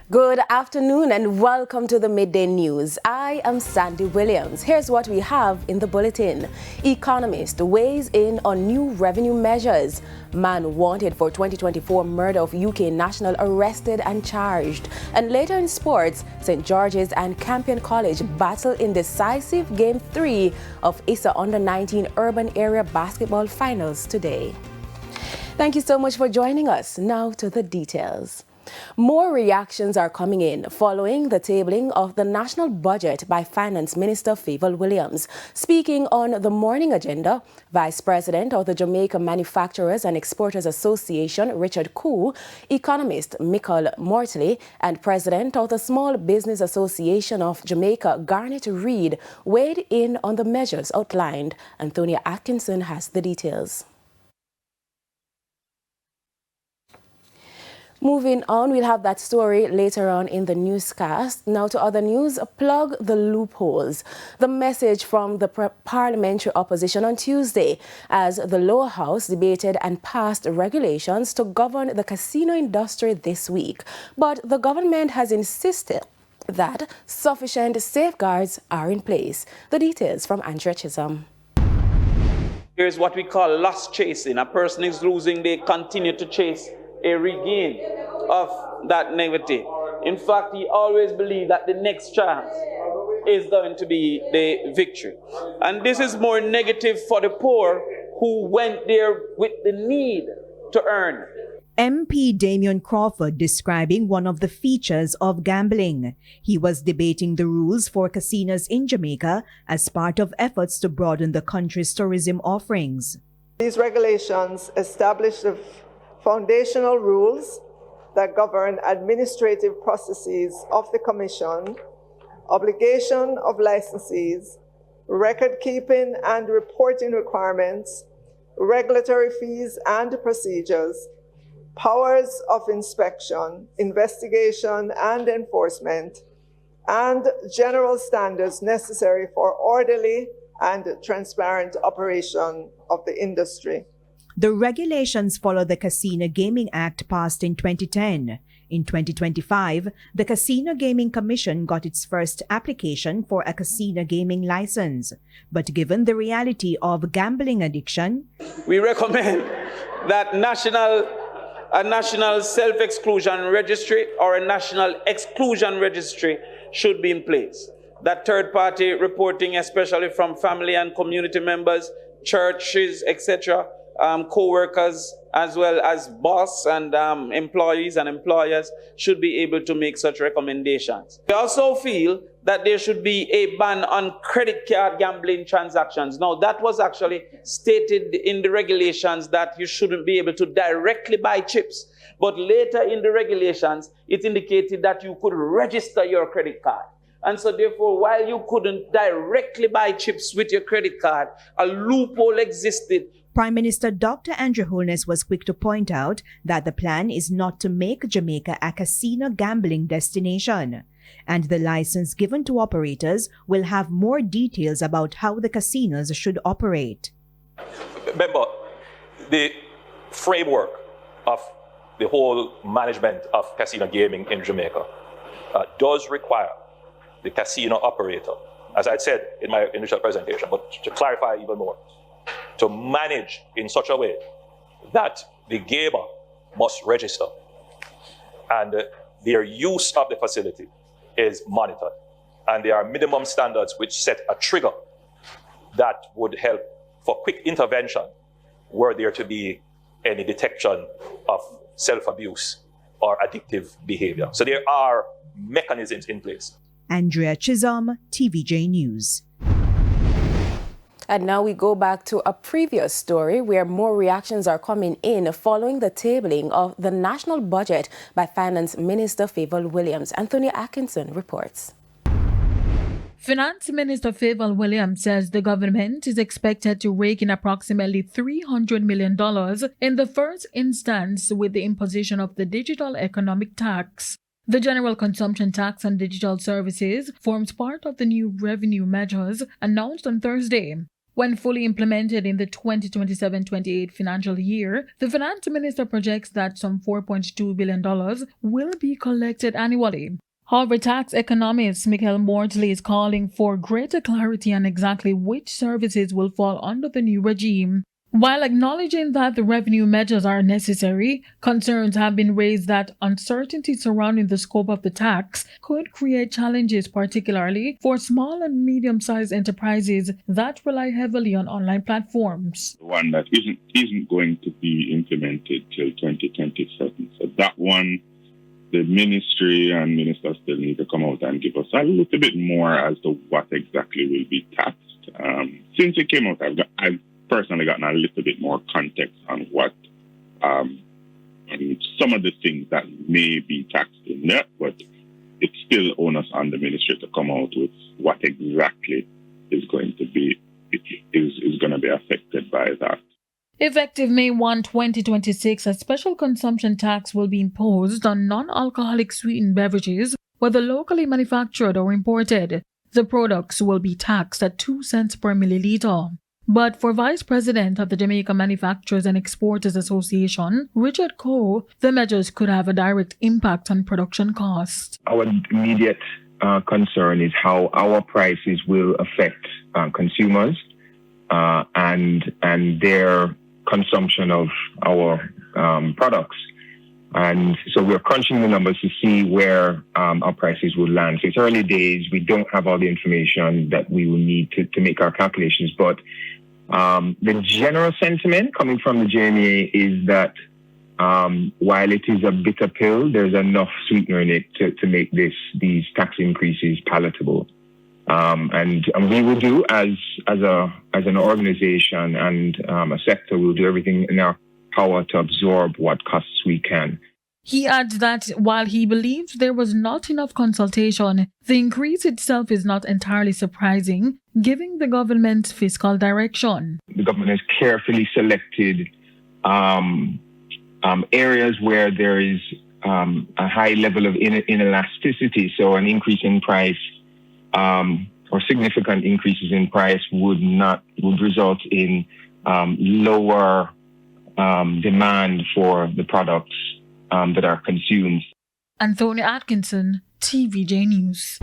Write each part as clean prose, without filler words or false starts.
Good afternoon and welcome to the Midday News. I am Sandy Williams. Here's what we have in the bulletin. Economist weighs in on new revenue measures. Man wanted for 2024 murder of UK national arrested and charged. And later in sports, St. George's and Campion College battle in decisive Game 3 of ISA Under-19 Urban Area Basketball Finals today. Thank you so much for joining us. Now to the details. More reactions are coming in following the tabling of the national budget by Finance Minister Favour Williams. Speaking on the morning agenda, Vice President of the Jamaica Manufacturers and Exporters Association, Richard Koo, economist Michael Mortley, and President of the Small Business Association of Jamaica, Garnet Reid, weighed in on the measures outlined. Antonia Atkinson has the details. Moving on, we'll have that story later on in the newscast. Now to other news, plug the loopholes. The message from the parliamentary opposition on Tuesday as the lower house debated and passed regulations to govern the casino industry this week. But the government has insisted that sufficient safeguards are in place. The details from Andrea Chisholm. Here's what we call loss chasing. A person is losing, they continue to chase a regain of that negative. In fact, he always believed that the next chance is going to be the victory. And this is more negative for the poor who went there with the need to earn. MP Damian Crawford describing one of the features of gambling. He was debating the rules for casinos in Jamaica as part of efforts to broaden the country's tourism offerings. These regulations establish the foundational rules that govern administrative processes of the Commission, obligation of licensees, record-keeping and reporting requirements, regulatory fees and procedures, powers of inspection, investigation and enforcement, and general standards necessary for orderly and transparent operation of the industry. The regulations follow the Casino Gaming Act passed in 2010. In 2025, the Casino Gaming Commission got its first application for a casino gaming license. But given the reality of gambling addiction, we recommend that a national self-exclusion registry or a national exclusion registry should be in place. That third-party reporting, especially from family and community members, churches, etc., co-workers, as well as boss and employees and employers should be able to make such recommendations. We also feel that there should be a ban on credit card gambling transactions. Now, that was actually stated in the regulations that you shouldn't be able to directly buy chips. But later in the regulations, it indicated that you could register your credit card. And so therefore, while you couldn't directly buy chips with your credit card, a loophole existed. Prime Minister Dr. Andrew Holness was quick to point out that the plan is not to make Jamaica a casino gambling destination, and the license given to operators will have more details about how the casinos should operate. Remember, the framework of the whole management of casino gaming in Jamaica does require the casino operator, as I said in my initial presentation, but to clarify even more, to manage in such a way that the gamer must register and their use of the facility is monitored. And there are minimum standards which set a trigger that would help for quick intervention were there to be any detection of self-abuse or addictive behavior. So there are mechanisms in place. Andrea Chisholm, TVJ News. And now we go back to a previous story where more reactions are coming in following the tabling of the national budget by Finance Minister Favour Williams. Antonia Atkinson reports. Finance Minister Favour Williams says the government is expected to rake in approximately $300 million in the first instance with the imposition of the digital economic tax. The general consumption tax on digital services forms part of the new revenue measures announced on Thursday. When fully implemented in the 2027-28 financial year, the finance minister projects that some $4.2 billion will be collected annually. However, tax economist Michael Mortley is calling for greater clarity on exactly which services will fall under the new regime. While acknowledging that the revenue measures are necessary, concerns have been raised that uncertainty surrounding the scope of the tax could create challenges, particularly for small and medium-sized enterprises that rely heavily on online platforms. One that isn't going to be implemented till 2027. So that one, the ministry and ministers still need to come out and give us a little bit more as to what exactly will be taxed. Since it came out, I've personally gotten a little bit more context on what some of the things that may be taxed in there, but it's still onus on the ministry to come out with what exactly is going to be affected by that. Effective May 1, 2026, a special consumption tax will be imposed on non-alcoholic sweetened beverages, whether locally manufactured or imported. The products will be taxed at 2 cents per milliliter. But for Vice President of the Jamaica Manufacturers and Exporters Association, Richard Coe, the measures could have a direct impact on production costs. Our immediate concern is how our prices will affect consumers and their consumption of our products. And so we're crunching the numbers to see where our prices will land. So it's early days. We don't have all the information that we will need to make our calculations. But the general sentiment coming from the JMA is that while it is a bitter pill, there's enough sweetener in it to make these tax increases palatable. And we will do as an organization and a sector, we'll do everything in our power to absorb what costs we can. He adds that while he believes there was not enough consultation, the increase itself is not entirely surprising, given the government's fiscal direction. The government has carefully selected areas where there is a high level of inelasticity, so an increase in price or significant increases in price would result in lower demand for the products that are consumed. Anthony Atkinson, TVJ News.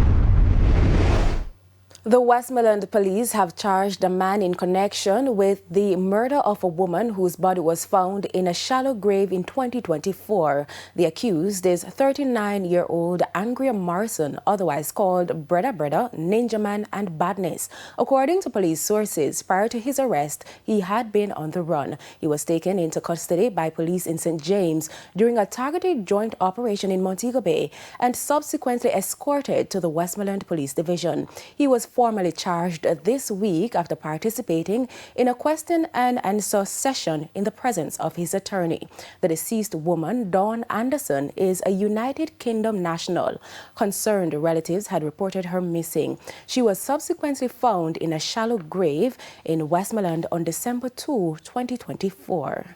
The Westmoreland police have charged a man in connection with the murder of a woman whose body was found in a shallow grave in 2024. The accused is 39-year-old Angria Morrison, otherwise called Brother, Ninja Man and Badness. According to police sources, prior to his arrest, he had been on the run. He was taken into custody by police in St. James during a targeted joint operation in Montego Bay and subsequently escorted to the Westmoreland Police Division. He was formally charged this week after participating in a question and answer session in the presence of his attorney. The deceased woman, Dawn Anderson, is a United Kingdom national. Concerned relatives had reported her missing. She was subsequently found in a shallow grave in Westmoreland on December 2, 2024.